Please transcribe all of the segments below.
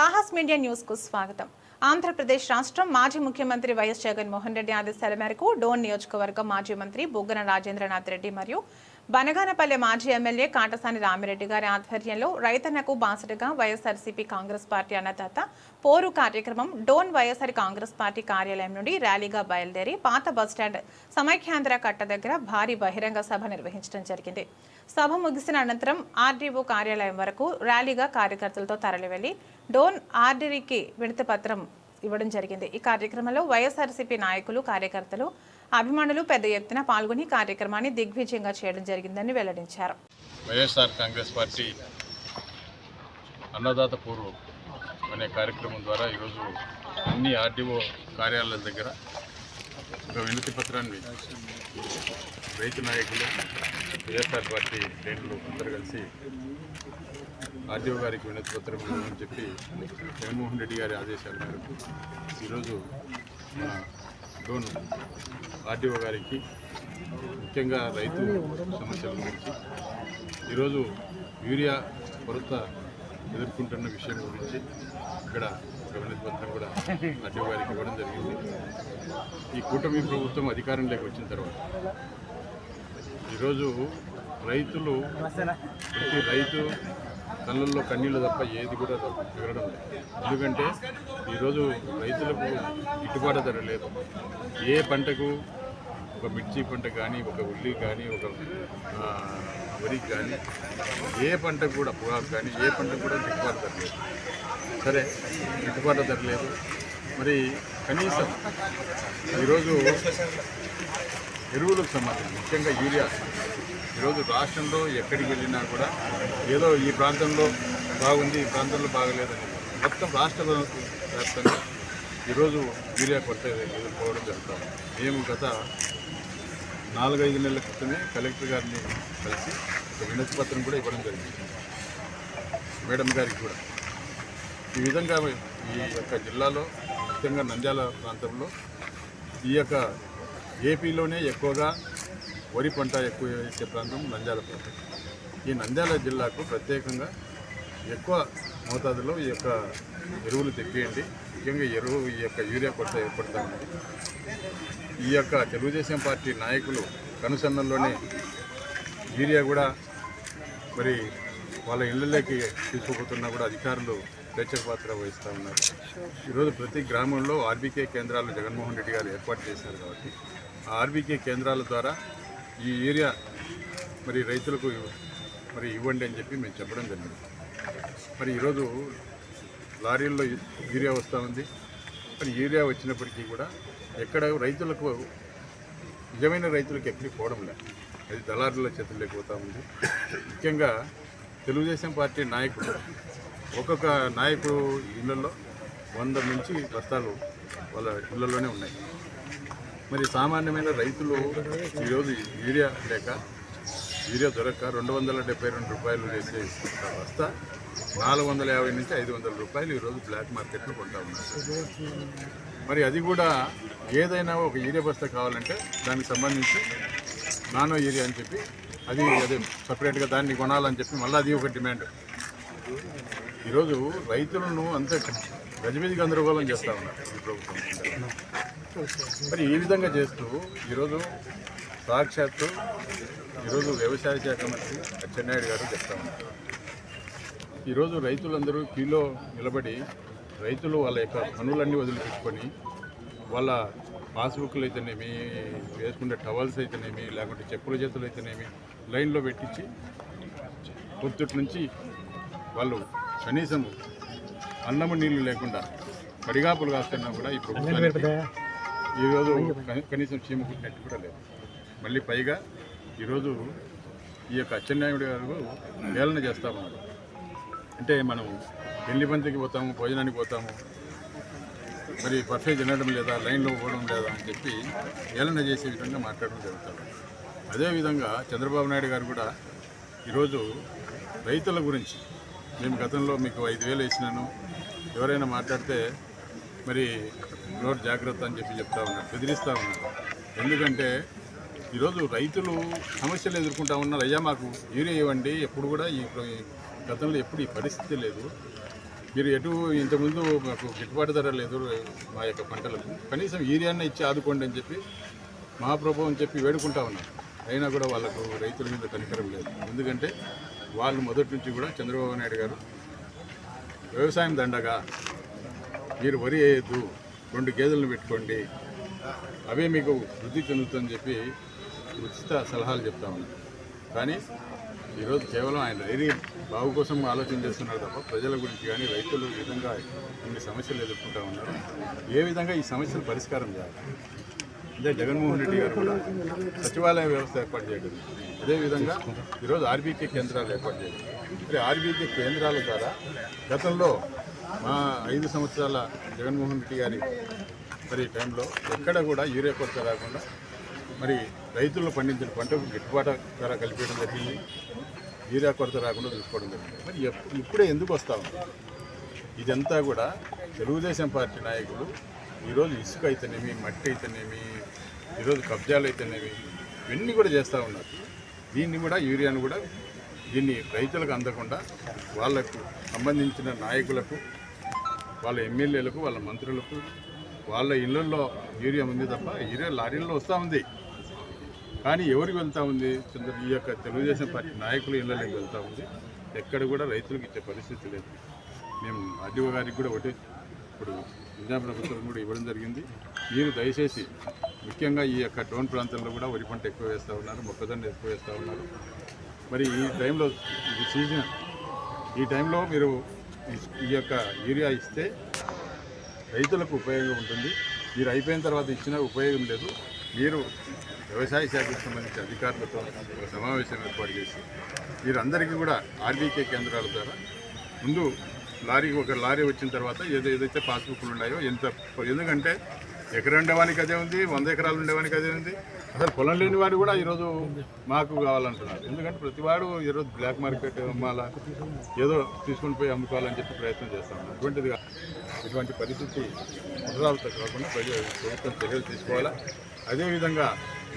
Sahas media news కు స్వాగతం. ఆంధ్రప్రదేశ్ రాష్ట్రం మాజీ ముఖ్యమంత్రి వైఎస్ జగన్మోహన్ రెడ్డి ఆదేశాల మేరకు డోన్ నియోజకవర్గం మాజీ మంత్రి బుగ్గన రాజేంద్రనాథ్ రెడ్డి మరియు బనగానపల్లె మాజీ ఎమ్మెల్యే కాటసాని రామిరెడ్డి గారి ఆధ్వర్యంలో రైతన్నకు బాసటగా వైఎస్ఆర్సీపీ కాంగ్రెస్ పార్టీ అన్నదాత పోరు కార్యక్రమం డోన్ వైఎస్ఆర్ కాంగ్రెస్ పార్టీ కార్యాలయం నుండి ర్యాలీగా బయలుదేరి పాత బస్టాండ్ సమైక్యాంధ్ర కట్ట దగ్గర భారీ బహిరంగ సభ నిర్వహించడం జరిగింది. సభ ముగిసిన అనంతరం ఆర్డీఓ కార్యాలయం వరకు ర్యాలీగా కార్యకర్తలతో తరలివెళ్లి డోన్ ఆర్డీకి వినతి పత్రం ఇవ్వడం జరిగింది. ఈ కార్యక్రమంలో వైఎస్ఆర్సీపీ నాయకులు, కార్యకర్తలు, అభిమానులు పెద్ద ఎత్తున పాల్గొని కార్యక్రమాన్ని దిగ్విజయంగా చేయడం జరిగిందని వెల్లడించారు. వైఎస్ఆర్ కాంగ్రెస్ పార్టీ అన్నదాత పూర్వం అనే కార్యక్రమం ద్వారా ఈరోజు అన్ని ఆర్డీఓ కార్యాలయాల దగ్గర ఒక వినతి పత్రాన్ని రైతు నాయకులు, వైఎస్ఆర్ పార్టీ శ్రేణులు అందరూ కలిసి ఆర్డీఓ గారికి వినతి పత్రం ఇవ్వమని చెప్పి జగన్మోహన్ రెడ్డి గారి ఆదేశాల మేరకు ఈరోజు మన డోన్ ఆర్డీఓ గారికి ముఖ్యంగా రైతు సమస్యల గురించి, ఈరోజు యూరియా కొరత ఎదుర్కొంటున్న విషయం గురించి ఇక్కడ ఒక వినతి పత్రం కూడా ఆర్డీఓ గారికి ఇవ్వడం జరిగింది. ఈ కూటమి ప్రభుత్వం అధికారంలోకి వచ్చిన తర్వాత ఈరోజు రైతులు, ప్రతి రైతు కళ్ళల్లో కన్నీళ్ళు తప్ప ఏది కూడా ఎగరడం లేదు. ఎందుకంటే ఈరోజు రైతులకు గిట్టుబాటు ధర లేదు. ఏ పంటకు, ఒక మిర్చి పంట కానీ, ఒక ఉల్లి కానీ, ఒక వరికి కానీ, ఏ పంటకు కూడా, పొగాకు కానీ, ఏ పంటకు కూడా గిట్టుబాటు ధర లేదు. సరే, గిట్టుబాటు ధర లేదు. మరి కనీసం ఈరోజు ఎరువులకు సంబంధించి ముఖ్యంగా యూరియా ఈరోజు రాష్ట్రంలో ఎక్కడికి వెళ్ళినా కూడా ఏదో ఈ ప్రాంతంలో బాగుంది, ఈ ప్రాంతంలో బాగలేదని మొత్తం రాష్ట్ర వ్యాప్తంగా ఈరోజు యూరియా కొరత ఎదుర్కోవడం జరుగుతుంది. మేము గత 4-5 నెలల క్రితమే కలెక్టర్ గారిని కలిసి ఒక వినతి పత్రం కూడా ఇవ్వడం జరిగింది, మేడం గారికి కూడా. ఈ విధంగా ఈ యొక్క జిల్లాలో, ముఖ్యంగా నంద్యాల ప్రాంతంలో, ఈ యొక్క ఏపీలోనే ఎక్కువగా వరి పంట ఎక్కువ వేసే ప్రాంతం నంద్యాల ప్రాంతం. ఈ నంద్యాల జిల్లాకు ప్రత్యేకంగా ఎక్కువ మోతాదులో ఈ యొక్క ఎరువులు తెప్పియండి. ముఖ్యంగా ఈ యొక్క యూరియా కొరత ఏర్పడుతూ ఉంది. ఈ యొక్క తెలుగుదేశం పార్టీ నాయకులు కనుసన్నల్లోనే యూరియా కూడా మరి వాళ్ళ ఇళ్లలోకి తీసుకుపోతున్నా కూడా అధికారులు ప్రేక్షక పాత్ర వహిస్తూ ఉన్నారు. ఈరోజు ప్రతి గ్రామంలో ఆర్బీకే కేంద్రాలు జగన్మోహన్ రెడ్డి గారు ఏర్పాటు చేశారు కాబట్టి ఆ ఆర్బీకే కేంద్రాల ద్వారా ఈ యూరియా మరి రైతులకు మరి ఇవ్వండి అని చెప్పి మేము చెప్పడం జరిగింది. మరి ఈరోజు లారీల్లో యూరియా వస్తూ ఉంది. మరి యూరియా వచ్చినప్పటికీ కూడా ఎక్కడ రైతులకు, నిజమైన రైతులకు ఎక్కడికి పోవడం లేదు, అది దళారుల చేతుల్లోకి పోతూ ఉంది. ముఖ్యంగా తెలుగుదేశం పార్టీ నాయకులు, ఒక్కొక్క నాయకుడు ఇళ్లలో 100 నుంచి బస్తాలు వాళ్ళ ఇళ్లలోనే ఉన్నాయి. మరి సామాన్యమైన రైతులు ఈరోజు యూరియా లేక, యూరియా దొరక్క 272 రూపాయలు వేసే బస్తా 450 నుంచి 500 రూపాయలు ఈరోజు బ్లాక్ మార్కెట్లో కొంటా ఉన్నారు. మరి అది కూడా ఏదైనా ఒక యూరియా బస్తా కావాలంటే దానికి సంబంధించి నానో యూరియా అని చెప్పి అదే సపరేట్గా దాన్ని కొనాలని చెప్పి మళ్ళీ అది ఒక డిమాండ్. ఈరోజు రైతులను అంత గజిబిజి గందరగోళం చేస్తూ ఉన్నారు ఈ ప్రభుత్వం. మరి ఈ విధంగా చేస్తూ ఈరోజు సాక్షాత్తు ఈరోజు వ్యవసాయ శాఖ మంత్రి అచ్చెన్నాయుడు గారు చెప్తా ఉన్నారు. ఈరోజు రైతులందరూ క్యూలో నిలబడి, రైతులు వాళ్ళ యొక్క పనులన్నీ వదిలిపెట్టుకొని వాళ్ళ పాస్బుక్లు అయితేనేమి, వేసుకునే టవల్స్ అయితేనేమి, లేకుంటే చెప్పుల చేతులు అయితేనేమి లైన్లో పెట్టించి పొద్దుటి నుంచి వాళ్ళు కనీసం అన్నము నీళ్లు లేకుండా పడిగాపులు కాస్తున్నా కూడా ఈ ప్రభుత్వానికి ఈరోజు కనీసం చీమ కుట్టినట్టు కూడా లేదు. మళ్ళీ పైగా ఈరోజు ఈ యొక్క అచ్చెన్నాయుడు గారు వేలన చేస్తూ ఉన్నారు. అంటే మనం పెళ్లి పంతికి పోతాము, భోజనానికి పోతాము, మరి బఫే తినడం లేదా, లైన్లో పోవడం లేదా అని చెప్పి వేలన చేసే విధంగా మాట్లాడడం జరుగుతుంది. అదేవిధంగా చంద్రబాబు నాయుడు గారు కూడా ఈరోజు రైతుల గురించి, మేము గతంలో మీకు 5,000 ఇచ్చినాను, ఎవరైనా మాట్లాడితే మరి నోరు జాగ్రత్త అని చెప్పి చెప్తా ఉన్నారు, బెదిరిస్తూ ఉన్నారు. ఎందుకంటే ఈరోజు రైతులు సమస్యలు ఎదుర్కొంటా ఉన్నారు. అయ్యా మాకు యూరియా ఇవ్వండి, ఎప్పుడు కూడా ఈ గతంలో ఎప్పుడు ఈ పరిస్థితి లేదు, మీరు ఎటు ఇంతకుముందు మాకు గిట్టుబాటు ధర లేదు మా యొక్క పంటలకు, కనీసం యూరియాన్ని ఇచ్చి ఆదుకోండి అని చెప్పి మహాప్రభు అని చెప్పి వేడుకుంటా ఉన్నాం. అయినా కూడా వాళ్ళకు రైతుల మీద కనికరం లేదు. ఎందుకంటే వాళ్ళు మొదటి నుంచి కూడా చంద్రబాబు నాయుడు గారు వ్యవసాయం దండగా, మీరు వరి వేయద్దు, 2 గేదెలను పెట్టుకోండి, అవే మీకు వృద్ధి చెందుతుందని చెప్పి ఉచిత సలహాలు చెప్తా ఉన్నారు. కానీ ఈరోజు కేవలం ఆయన డైరీ బాగు కోసం ఆలోచన చేస్తున్నారు తప్ప ప్రజల గురించి కానీ రైతులు ఈ విధంగా ఇన్ని సమస్యలు ఎదుర్కొంటూ ఉన్నారు. ఏ విధంగా ఈ సమస్యలు పరిష్కారం చేయాలి అంటే జగన్మోహన్ రెడ్డి గారు కూడా సచివాలయ వ్యవస్థ ఏర్పాటు చేయడం, అదేవిధంగా ఈరోజు ఆర్బీకే కేంద్రాలు ఏర్పాటు చేయడం. మరి ఆర్బీకే కేంద్రాల ద్వారా గతంలో మా 5 సంవత్సరాల జగన్మోహన్ రెడ్డి గారి మరి టైంలో ఎక్కడ కూడా యూరియా కొరత రాకుండా మరి రైతులు పండించిన పంటకు గిట్టుబాటు ధర కల్పించడం జరిగింది. యూరియా కొరత రాకుండా చూసుకోవడం జరిగింది. మరి ఇప్పుడే ఎందుకు వస్తాము? ఇదంతా కూడా తెలుగుదేశం పార్టీ నాయకులు ఈరోజు ఇసుక అయితేనేమి, మట్టి అయితేనేమి, ఈరోజు కబ్జాలు అయితేనేమి, ఇవన్నీ కూడా చేస్తూ ఉన్నారు. దీన్ని కూడా యూరియాను కూడా దీన్ని రైతులకు అందకుండా వాళ్లకు సంబంధించిన నాయకులకు, వాళ్ళ ఎమ్మెల్యేలకు, వాళ్ళ మంత్రులకు, వాళ్ళ ఇళ్లలో యూరియా ఉంది తప్ప యూరియా లారీల్లో వస్తూ ఉంది. కానీ ఎవరికి వెళ్తూ ఉంది? ఈ యొక్క తెలుగుదేశం పార్టీ నాయకులు ఇళ్లలోకి వెళ్తూ ఉంది. ఎక్కడ కూడా రైతులకు ఇచ్చే పరిస్థితి లేదు. మేము ఆర్డీఓ గారికి కూడా ఒకటి ఇప్పుడు విజ్ఞాపన పత్రం కూడా ఇవ్వడం జరిగింది. మీరు దయచేసి ముఖ్యంగా ఈ యొక్క డోన్ ప్రాంతంలో కూడా వరి పంట ఎక్కువ వేస్తూ ఉన్నారు, మొక్కజొన్న ఎక్కువ వేస్తూ ఉన్నారు. మరి ఈ టైంలో ఇది సీజన్, ఈ టైంలో మీరు ఈ యొక్క యూరియా ఇస్తే రైతులకు ఉపయోగం ఉంటుంది. మీరు అయిపోయిన తర్వాత ఇచ్చినా ఉపయోగం లేదు. మీరు వ్యవసాయ శాఖకు సంబంధించిన అధికారులతో ఒక సమావేశం ఏర్పాటు చేసి వీరందరికీ కూడా ఆర్బీకే కేంద్రాల ద్వారా ముందు ఒక లారీ వచ్చిన తర్వాత ఏదైతే పాస్బుక్లు ఉన్నాయో ఎందుకంటే ఎకరం ఉండేవానికి అదే ఉంది, 100 ఎకరాలు ఉండేవానికి అదే ఉంది. అసలు పొలం లేని వాడు కూడా ఈరోజు మాకు కావాలంటున్నారు. ఎందుకంటే ప్రతివాడు ఈరోజు బ్లాక్ మార్కెట్ అమ్మాలా, ఏదో తీసుకొని పోయి అమ్ముకోవాలని చెప్పి ప్రయత్నం చేస్తా ఉన్నారు. ఇటువంటి పరిస్థితి పునరావృతం కాకుండా ప్రభుత్వం చర్యలు తీసుకోవాలా. అదేవిధంగా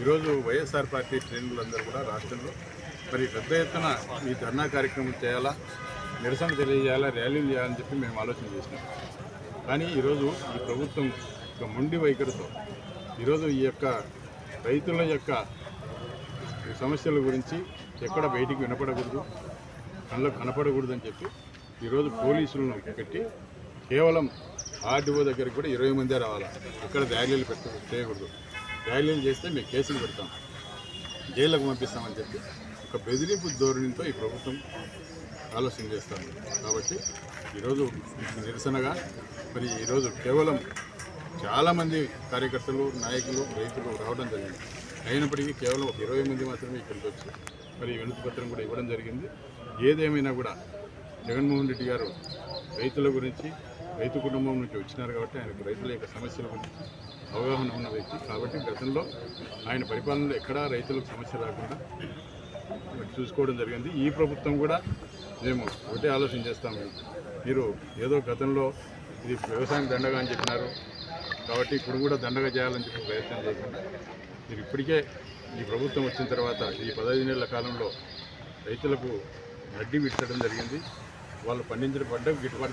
ఈరోజు వైఎస్ఆర్ పార్టీ శ్రేణులందరూ కూడా రాష్ట్రంలో మరి పెద్ద ఎత్తున ఈ ధర్నా కార్యక్రమం చేయాలా, నిరసన తెలియజేయాలా, ర్యాలీలు చేయాలని చెప్పి మేము ఆలోచన చేసినాం. కానీ ఈరోజు ఈ ప్రభుత్వం ఒక మొండి వైఖరితో ఈరోజు ఈ యొక్క రైతుల యొక్క సమస్యల గురించి ఎక్కడ బయటికి వినపడకూడదు, కళ్ళకు కనపడకూడదని చెప్పి ఈరోజు పోలీసులను పెట్టి కేవలం ఆర్డీఓ దగ్గరికి కూడా 20 మందే రావాలి. ఇక్కడ ర్యాలీలు చేయకూడదు. ర్యాలీలు చేస్తే మేము కేసులు పెడతాం, జైలుకు పంపిస్తామని చెప్పి ఒక బెదిరింపు ధోరణితో ఈ ప్రభుత్వం ఆలోచన చేస్తాము. కాబట్టి ఈరోజు నిరసనగా మరి ఈరోజు కేవలం చాలామంది కార్యకర్తలు, నాయకులు, రైతులు రావడం జరిగింది. అయినప్పటికీ కేవలం ఒక 20 మంది మాత్రమే ఇక్కడికి వచ్చి మరి వినతి పత్రం కూడా ఇవ్వడం జరిగింది. ఏదేమైనా కూడా జగన్మోహన్ రెడ్డి గారు రైతుల గురించి, రైతు కుటుంబం నుంచి వచ్చినారు కాబట్టి ఆయనకు రైతుల యొక్క సమస్యల గురించి అవగాహన ఉన్న వ్యక్తి. కాబట్టి గతంలో ఆయన పరిపాలనలో ఎక్కడా రైతులకు సమస్య రాకుండా చూసుకోవడం జరిగింది. ఈ ప్రభుత్వం కూడా మేము ఒకటే ఆలోచన చేస్తాము. మీరు ఏదో గతంలో ఇది వ్యవసాయం దండగా అని చెప్పినారు కాబట్టి ఇప్పుడు కూడా దండగా చేయాలని చెప్పి ప్రయత్నం చేయకుండా మీరు ఇప్పటికే ఈ ప్రభుత్వం వచ్చిన తర్వాత ఈ 15 నెలల కాలంలో రైతులకు వడ్డీ విట్టడం జరిగింది. వాళ్ళు పండించిన పంటకు గిట్టుబాటు ధర